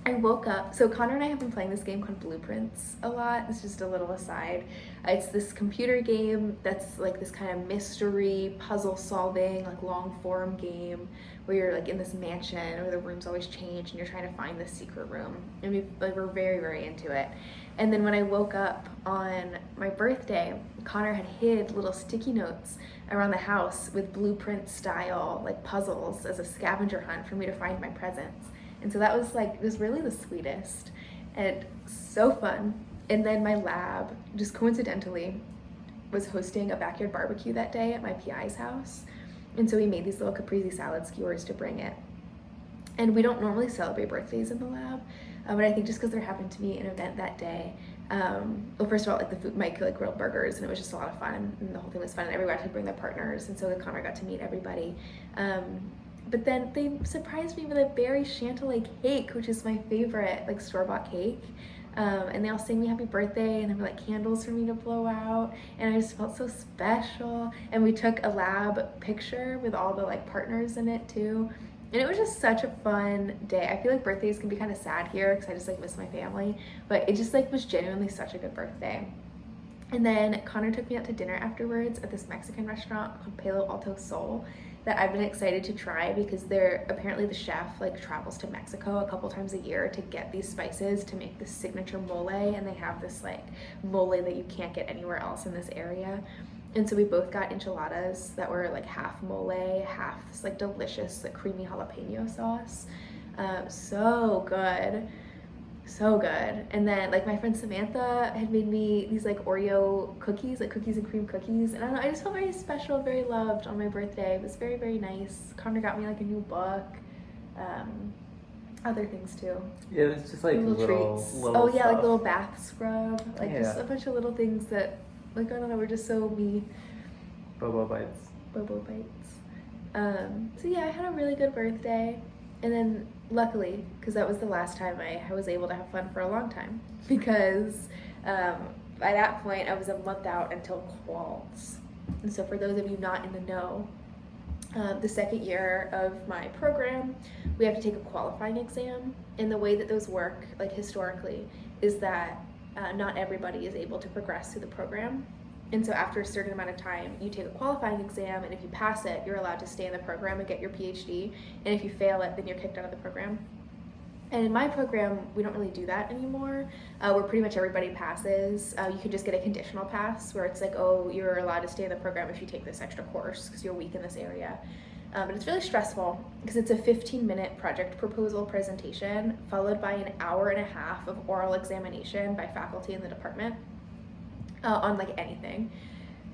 I woke up, so Connor and I have been playing this game called Blueprints a lot. It's just a little aside. It's this computer game that's like this kind of mystery, puzzle solving, like long form game where you're like in this mansion where the rooms always change and you're trying to find this secret room. And we're very, very into it. And then when I woke up on my birthday, Connor had hid little sticky notes around the house with blueprint style like puzzles as a scavenger hunt for me to find my presents. And so that was like, it was really the sweetest and so fun. And then my lab, just coincidentally, was hosting a backyard barbecue that day at my PI's house. And so we made these little caprese salad skewers to bring it. And we don't normally celebrate birthdays in the lab, but I think just because there happened to be an event that day, well, first of all, like the food, Mike like grilled burgers, and it was just a lot of fun, and the whole thing was fun, and everybody got to bring their partners, and so Connor got to meet everybody. But then they surprised me with a berry chantilly cake, which is my favorite, like store-bought cake. And they all sang me happy birthday, and there were like candles for me to blow out, and I just felt so special. And we took a lab picture with all the like partners in it too. And it was just such a fun day. I feel like birthdays can be kind of sad here because I just like miss my family, but it just like was genuinely such a good birthday. And then Connor took me out to dinner afterwards at this Mexican restaurant called Palo Alto Sol that I've been excited to try because apparently the chef like travels to Mexico a couple times a year to get these spices to make this signature mole, and they have this like mole that you can't get anywhere else in this area. And so we both got enchiladas that were like half mole, half this like delicious like creamy jalapeno sauce. So good. So good. And then like my friend Samantha had made me these like Oreo cookies, like cookies and cream cookies. And I don't know, I just felt very special, very loved on my birthday. It was very, very nice. Connor got me like a new book. Other things too. Yeah, it's just like little treats. Oh yeah, stuff. like little bath scrub. Like Yeah. just a bunch of little things that, like, I don't know, were just so me. Bobo bites. Bobo bites. So yeah, I had a really good birthday. And then luckily, because that was the last time I was able to have fun for a long time, because by that point I was a month out until quals. And so for those of you not in the know, the second year of my program, we have to take a qualifying exam. And the way that those work, like historically, is that not everybody is able to progress through the program. And so after a certain amount of time, you take a qualifying exam, and if you pass it, you're allowed to stay in the program and get your PhD. And if you fail it, then you're kicked out of the program. And in my program, we don't really do that anymore, where pretty much everybody passes. You can just get a conditional pass, where it's like, oh, you're allowed to stay in the program if you take this extra course because you're weak in this area. But it's really stressful because it's a 15-minute project proposal presentation followed by an hour and a half of oral examination by faculty in the department. On like anything.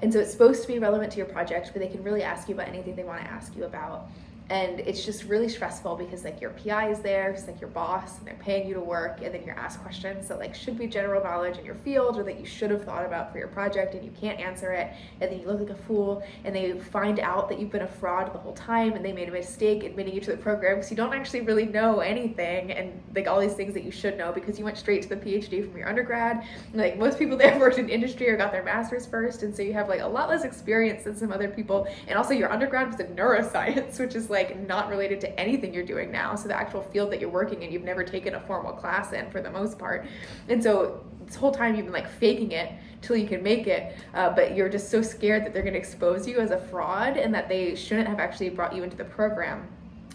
And so it's supposed to be relevant to your project, but they can really ask you about anything they want to ask you about. And it's just really stressful because like your PI is there, it's like your boss, and they're paying you to work, and then you're asked questions that like should be general knowledge in your field or that you should have thought about for your project, and you can't answer it, and then you look like a fool, and they find out that you've been a fraud the whole time and they made a mistake admitting you to the program because you don't actually really know anything, and like all these things that you should know because you went straight to the PhD from your undergrad. And, like most people there worked in industry or got their master's first, and so you have like a lot less experience than some other people. And also your undergrad was in neuroscience, which is like not related to anything you're doing now. So the actual field that you're working in, you've never taken a formal class in for the most part. And so this whole time you've been like faking it till you can make it, but you're just so scared that they're going to expose you as a fraud and that they shouldn't have actually brought you into the program.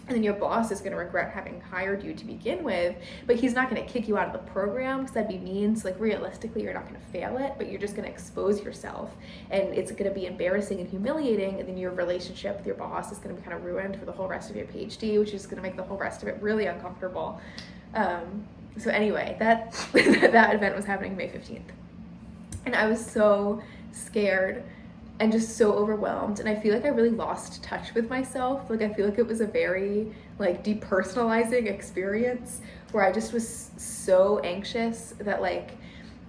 And then your boss is going to regret having hired you to begin with, but he's not going to kick you out of the program because that'd be mean. So like realistically, you're not going to fail it, but you're just going to expose yourself, and it's going to be embarrassing and humiliating. And then your relationship with your boss is going to be kind of ruined for the whole rest of your PhD, which is going to make the whole rest of it really uncomfortable. So anyway, that that event was happening May 15th, and I was so scared and just so overwhelmed, and I feel like I really lost touch with myself. Like I feel like it was a very like depersonalizing experience where I just was so anxious that like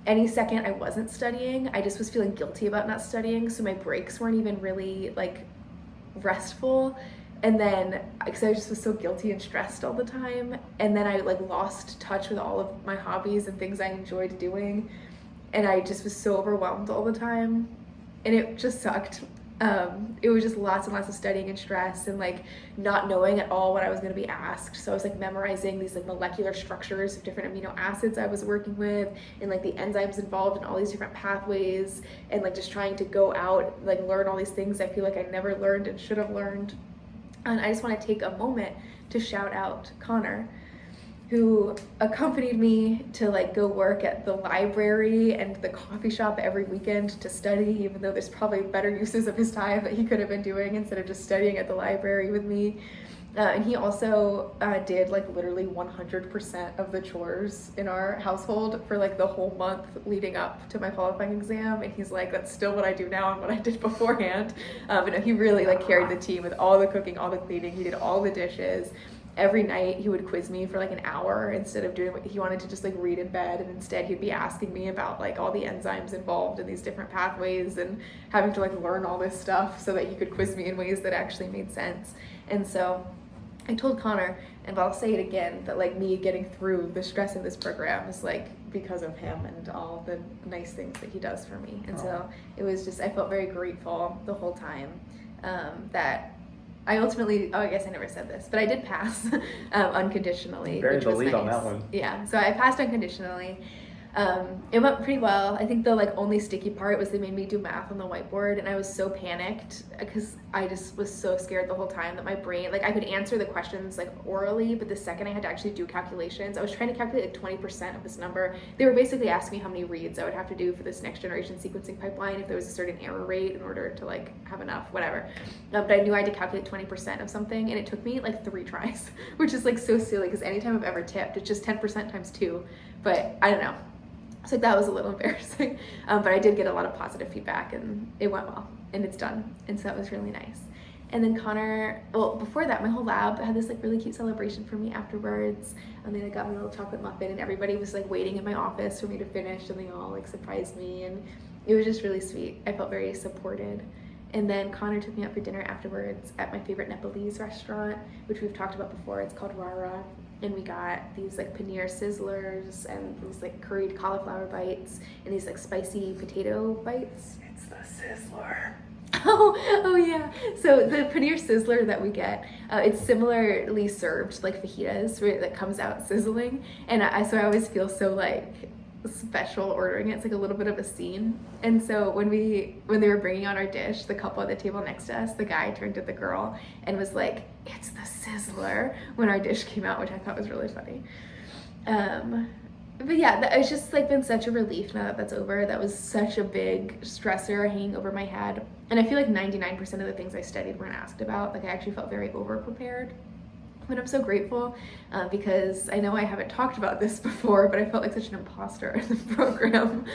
any second I wasn't studying, I just was feeling guilty about not studying. So my breaks weren't even really like restful. And then because I just was so guilty and stressed all the time, and then I like lost touch with all of my hobbies and things I enjoyed doing, and I just was so overwhelmed all the time. And it just sucked. It was just lots and lots of studying and stress and like not knowing at all what I was going to be asked. So I was like memorizing these like molecular structures of different amino acids I was working with, and like the enzymes involved in all these different pathways, and like just trying to go out, like learn all these things I feel like I never learned and should have learned. And I just want to take a moment to shout out Connor, who accompanied me to like go work at the library and the coffee shop every weekend to study, even though there's probably better uses of his time that he could have been doing instead of just studying at the library with me. And he also did like literally 100% of the chores in our household for like the whole month leading up to my qualifying exam. And he's like, that's still what I do now and what I did beforehand. But no, he really like carried the team with all the cooking, all the cleaning. He did all the dishes. Every night he would quiz me for like an hour instead of doing what he wanted to just like read in bed, and instead he'd be asking me about like all the enzymes involved in these different pathways and having to like learn all this stuff so that he could quiz me in ways that actually made sense. And so I told Connor, and I'll say it again, that like me getting through the stress of this program is like because of him and all the nice things that he does for me. And so it was just, I felt very grateful the whole time that I ultimately, I guess I never said this, but I did pass unconditionally. Buried which the was lead nice. on that one. Yeah, so I passed unconditionally. It went pretty well. I think the like only sticky part was they made me do math on the whiteboard, and I was so panicked because I just was so scared the whole time that my brain, like I could answer the questions like orally, but the second I had to actually do calculations, I was trying to calculate like 20% of this number. They were basically asking me how many reads I would have to do for this next generation sequencing pipeline if there was a certain error rate in order to like have enough, whatever. But I knew I had to calculate 20% of something, and it took me like 3 tries, which is like so silly because anytime I've ever tipped, it's just 10% times 2. but I don't know. So that was a little embarrassing, but I did get a lot of positive feedback, and it went well, and it's done, and so that was really nice. And then Connor, well, before that, my whole lab had this like really cute celebration for me afterwards, and they got me a little chocolate muffin, and everybody was like waiting in my office for me to finish, and they all like surprised me, and it was just really sweet. I felt very supported. And then Connor took me out for dinner afterwards at my favorite Nepalese restaurant, which we've talked about before. It's called Rara. And we got these like paneer sizzlers and these like curried cauliflower bites and these like spicy potato bites. It's the sizzler. Oh yeah. So the paneer sizzler that we get, it's similarly served like fajitas, where that comes out sizzling. And so I always feel so like special ordering it. It's like a little bit of a scene. And so when they were bringing out our dish, the couple at the table next to us, the guy turned to the girl and was like, "It's the sizzler," when our dish came out, which I thought was really funny. But yeah, it's just like been such a relief now that that's over. That was such a big stressor hanging over my head. And I feel like 99% of the things I studied weren't asked about. Like I actually felt very over prepared. But I'm so grateful because I know I haven't talked about this before, but I felt like such an imposter in the program,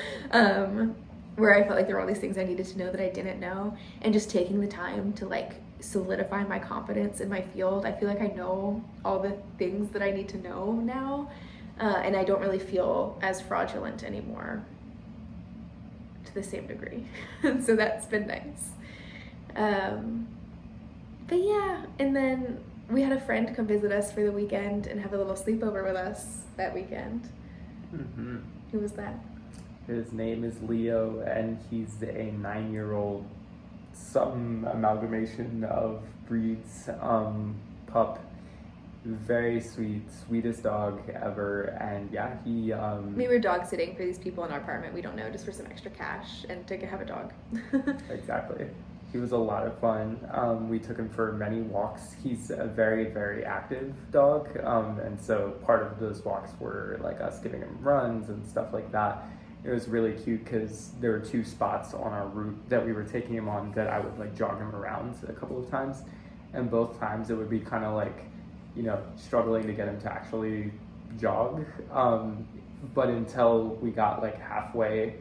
where I felt like there were all these things I needed to know that I didn't know, and just taking the time to like solidify my confidence in my field. I feel like I know all the things that I need to know now, and I don't really feel as fraudulent anymore to the same degree. So that's been nice. But yeah, and then we had a friend come visit us for the weekend and have a little sleepover with us that weekend. Mm-hmm. Who was that? His name is Leo, and he's a 9-year-old, some amalgamation of breeds, pup. Very sweet, sweetest dog ever. And yeah, he We were dog sitting for these people in our apartment we don't know, just for some extra cash and to have a dog. Exactly. He was a lot of fun. We took him for many walks. He's a very, very active dog, and so part of those walks were like us giving him runs and stuff like that. It was really cute because there were 2 spots on our route that we were taking him on that I would like jog him around a couple of times, and both times it would be kind of like, you know, struggling to get him to actually jog. But until we got like halfway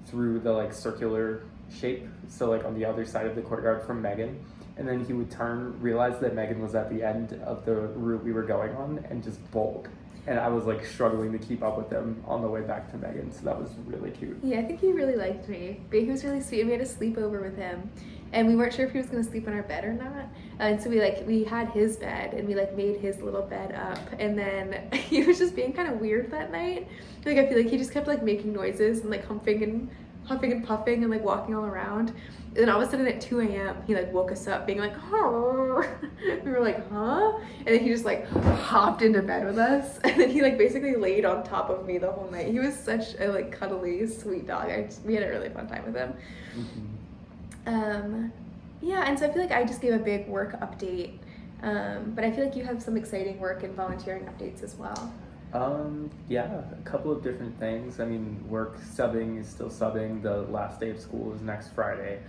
through the like circular shape, so like on the other side of the courtyard from Megan, and then he would turn, realize that Megan was at the end of the route we were going on, and just bolt. And I was like struggling to keep up with them on the way back to Megan, so that was really cute. Yeah, I think he really liked me. But he was really sweet, and we had a sleepover with him, and we weren't sure if he was going to sleep on our bed or not. And so we had his bed, and we like made his little bed up, and then he was just being kind of weird that night. Like I feel like he just kept like making noises and like huffing and puffing and like walking all around. And then all of a sudden at 2 a.m. he like woke us up being like, "Oh." We were like, "Huh?" And then he just like hopped into bed with us, and then he like basically laid on top of me the whole night. He was such a like cuddly, sweet dog. We had a really fun time with him. Mm-hmm. Yeah, and so I feel like I just gave a big work update, but I feel like you have some exciting work and volunteering updates as well. Yeah, a couple of different things. I mean, work subbing is still subbing. The last day of school is next Friday,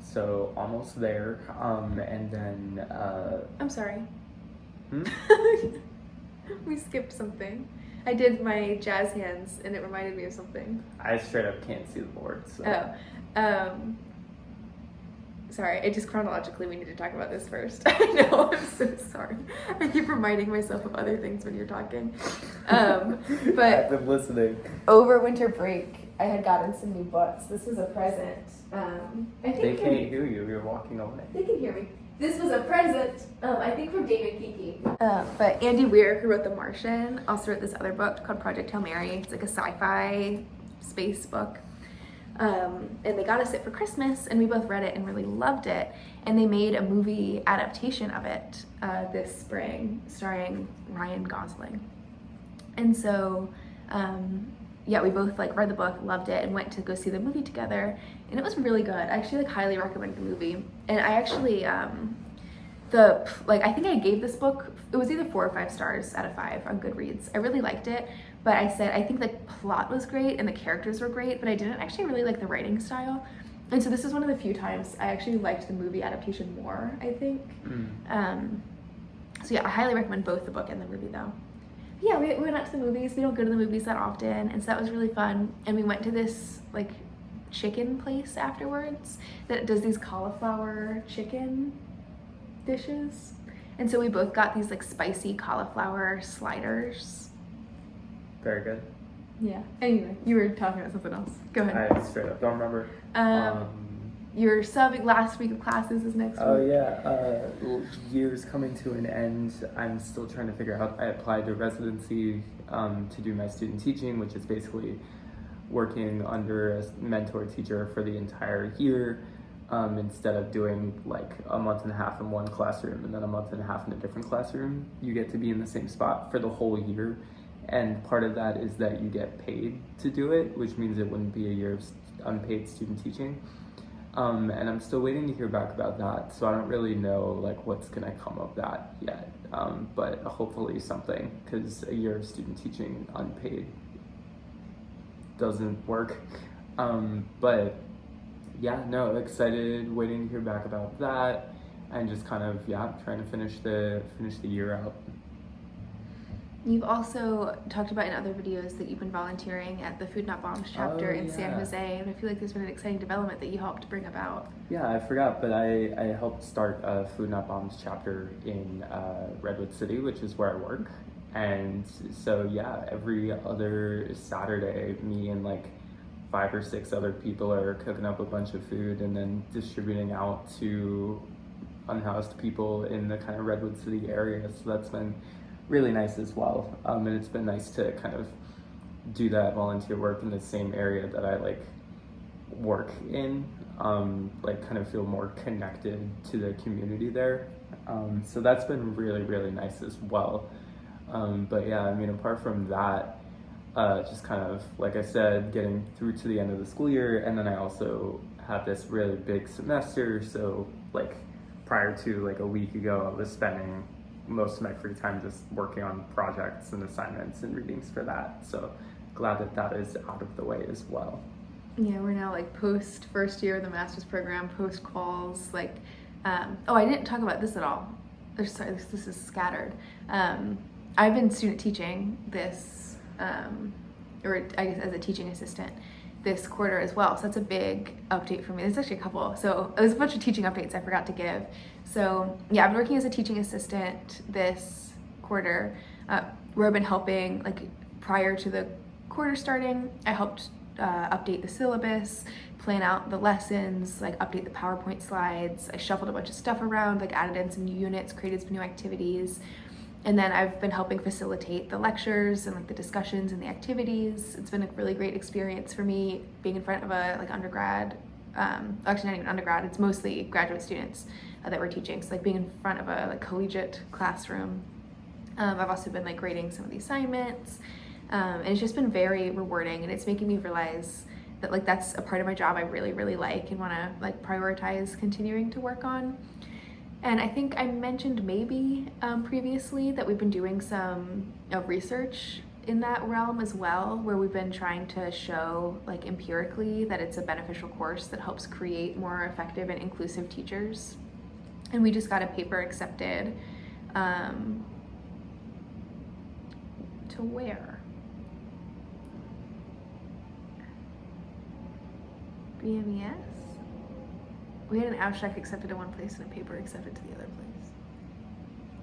so almost there. And then I'm sorry. Hmm? We skipped something. I did my jazz hands and it reminded me of something. I straight up can't see the board. So. Sorry, it just chronologically we need to talk about this first. I know, I'm so sorry. I keep reminding myself of other things when you're talking. But I've been listening. over winter break, I had gotten some new books. This was a present. I think They can't hear you. You're walking away. they can hear me. This was a present, I think from David Kiki. But Andy Weir, who wrote The Martian, also wrote this other book called Project Hail Mary. It's like a sci-fi space book. And they got us it for Christmas, and we both read it and really loved it. And they made a movie adaptation of it this spring, starring Ryan Gosling. And so, yeah, we both like read the book, loved it, and went to go see the movie together. And it was really good. I actually like highly recommend the movie. And I actually, I think I gave this book, it was either 4 or 5 stars out of 5 on Goodreads. I really liked it, but I said I think the plot was great and the characters were great, but I didn't actually really like the writing style. And so this is one of the few times I actually liked the movie adaptation more, I think. So yeah, I highly recommend both the book and the movie though. Yeah, we went out to the movies. We don't go to the movies that often, and so that was really fun. And we went to this like chicken place afterwards that does these cauliflower chicken dishes. And so we both got these like spicy cauliflower sliders. Very good. Yeah. Anyway, you were talking about something else. Go ahead. I straight up don't remember. Your subbing last week of classes is next week. Oh yeah, year's coming to an end. I'm still trying to figure out. I applied to residency to do my student teaching, which is basically working under a mentor teacher for the entire year, instead of doing like a month and a half in one classroom and then a month and a half in a different classroom. You get to be in the same spot for the whole year, and part of that is that you get paid to do it, which means it wouldn't be a year of unpaid student teaching. And I'm still waiting to hear back about that, so I don't really know like what's gonna come of that yet. But hopefully something, because a year of student teaching unpaid doesn't work. But yeah, no, excited, waiting to hear back about that, and just kind of trying to finish the year out. You've also talked about in other videos that you've been volunteering at the Food Not Bombs chapter in San Jose, and I feel like there's been an exciting development that you helped bring about. Yeah, I forgot, but I helped start a Food Not Bombs chapter in Redwood City, which is where I work. And so yeah, every other Saturday, me and like 5 or 6 other people are cooking up a bunch of food and then distributing out to unhoused people in the kind of Redwood City area. So that's been really nice as well. And it's been nice to kind of do that volunteer work in the same area that I like work in, like kind of feel more connected to the community there. So that's been really, really nice as well. But yeah, I mean, apart from that, just kind of, like I said, getting through to the end of the school year, and then I also have this really big semester, so like prior to like a week ago, I was spending most of my free time just working on projects and assignments and readings for that, so glad that that is out of the way as well. Yeah, we're now like post first year of the master's program, post quals, like, oh, I didn't talk about this at all. Sorry, this is scattered. I've been student teaching this, or I guess as a teaching assistant this quarter as well. So that's a big update for me. There's actually a couple. So there's a bunch of teaching updates I forgot to give. So yeah, I've been working as a teaching assistant this quarter, where I've been helping, like prior to the quarter starting, I helped update the syllabus, plan out the lessons, like update the PowerPoint slides. I shuffled a bunch of stuff around, like added in some new units, created some new activities. And then I've been helping facilitate the lectures and like the discussions and the activities. It's been a really great experience for me being in front of a like undergrad, actually not even undergrad, it's mostly graduate students that we're teaching. So like being in front of a like collegiate classroom. I've also been like grading some of the assignments, and it's just been very rewarding, and it's making me realize that like that's a part of my job I really, really like and want to like prioritize continuing to work on. And I think I mentioned maybe previously that we've been doing some research in that realm as well, where we've been trying to show like empirically that it's a beneficial course that helps create more effective and inclusive teachers. And we just got a paper accepted to where? BMES? We had an abstract accepted to one place and a paper accepted to the other place.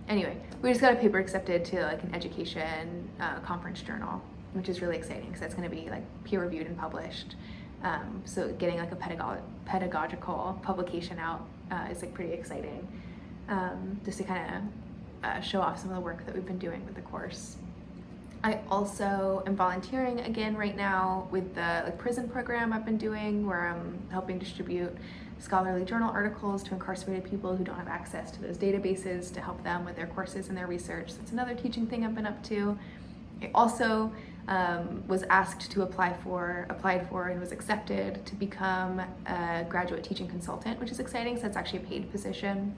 Anyway, we just got a paper accepted to like an education conference journal, which is really exciting because that's going to be like peer reviewed and published. So getting like a pedagogical publication out is like pretty exciting, just to kind of show off some of the work that we've been doing with the course. I also am volunteering again right now with the like prison program I've been doing, where I'm helping distribute scholarly journal articles to incarcerated people who don't have access to those databases to help them with their courses and their research. That's another teaching thing I've been up to. I also was asked to applied for and was accepted to become a graduate teaching consultant, which is exciting. So that's actually a paid position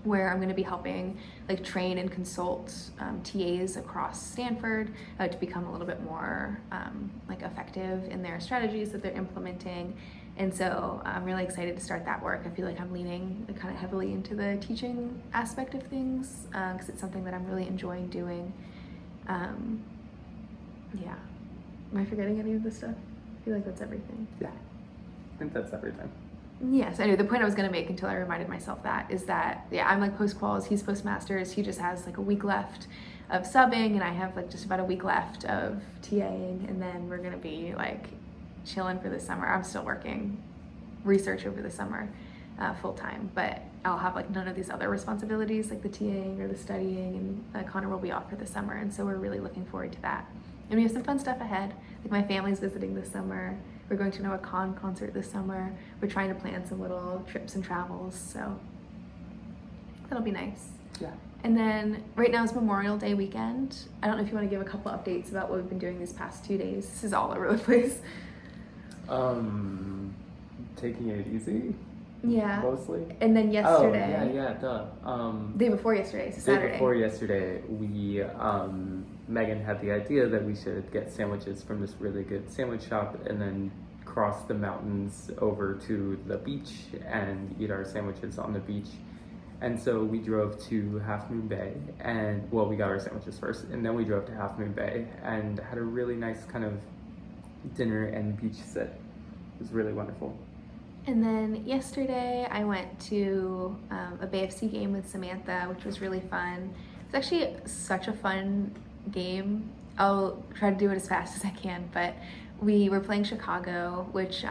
where I'm going to be helping like train and consult TAs across Stanford to become a little bit more like effective in their strategies that they're implementing. And so I'm really excited to start that work. I feel like I'm leaning kind of heavily into the teaching aspect of things because it's something that I'm really enjoying doing. Yeah. Am I forgetting any of this stuff? I feel like that's everything. Yeah, I think that's everything. Yes, I know. The point I was going to make until I reminded myself that is that, yeah, I'm like post-quals, he's postmasters. He just has like a week left of subbing, and I have like just about a week left of TAing, and then we're going to be like chilling for the summer. I'm still working research over the summer full time, but I'll have like none of these other responsibilities like the TAing or the studying, and Connor will be off for the summer, and so we're really looking forward to that. And we have some fun stuff ahead. Like my family's visiting this summer. We're going to a con concert this summer. We're trying to plan some little trips and travels, so that'll be nice. Yeah. And then right now is Memorial Day weekend. I don't know if you want to give a couple updates about what we've been doing these past 2 days. This is all over the place. Taking it easy. Yeah. Mostly. And then yesterday. Oh, yeah, duh. Day before yesterday, so Saturday. Day before yesterday, we, Megan had the idea that we should get sandwiches from this really good sandwich shop and then cross the mountains over to the beach and eat our sandwiches on the beach. And so we drove to Half Moon Bay, and well, we got our sandwiches first, and then we drove to Half Moon Bay and had a really nice kind of dinner and beach sit. It was really wonderful. And then yesterday I went to a BFC game with Samantha, which was really fun. It's actually such a fun game. I'll try to do it as fast as I can, but we were playing Chicago, which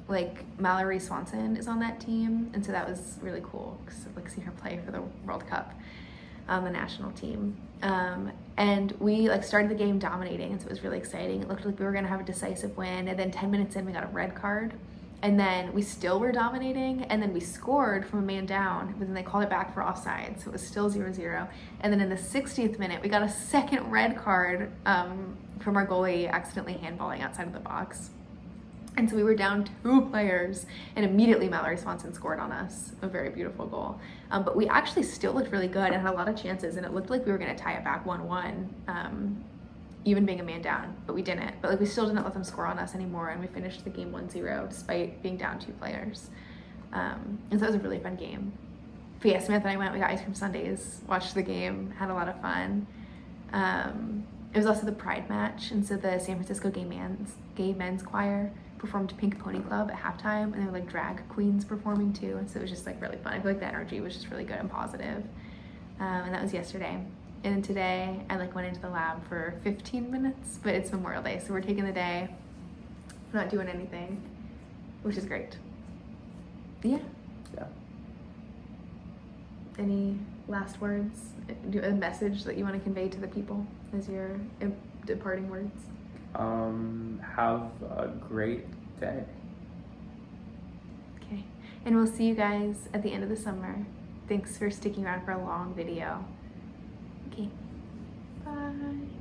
like Mallory Swanson is on that team, and so that was really cool because like seeing her play for the World Cup, the national team. And we like started the game dominating, and so it was really exciting. It looked like we were gonna have a decisive win, and then 10 minutes in we got a red card. And then we still were dominating, and then we scored from a man down, but then they called it back for offside, so it was still 0-0. And then in the 60th minute, we got a second red card from our goalie accidentally handballing outside of the box. And so we were down 2 players, and immediately Mallory Swanson scored on us, a very beautiful goal. But we actually still looked really good and had a lot of chances, and it looked like we were gonna tie it back 1-1. Even being a man down, but we didn't. But like we still didn't let them score on us anymore, and we finished the game 1-0 despite being down 2 players. And so it was a really fun game. But yeah, Samantha and I went, we got ice cream sundaes, watched the game, had a lot of fun. It was also the Pride match, and so the San Francisco gay men's choir performed Pink Pony Club at halftime, and there were like drag queens performing too, and so it was just like really fun. I feel like the energy was just really good and positive. And that was yesterday. And then today, I like went into the lab for 15 minutes, but it's Memorial Day, so we're taking the day, not doing anything, which is great. Yeah. Yeah. Any last words? A message that you want to convey to the people as your departing words? Have a great day. Okay. And we'll see you guys at the end of the summer. Thanks for sticking around for a long video. Okay, bye.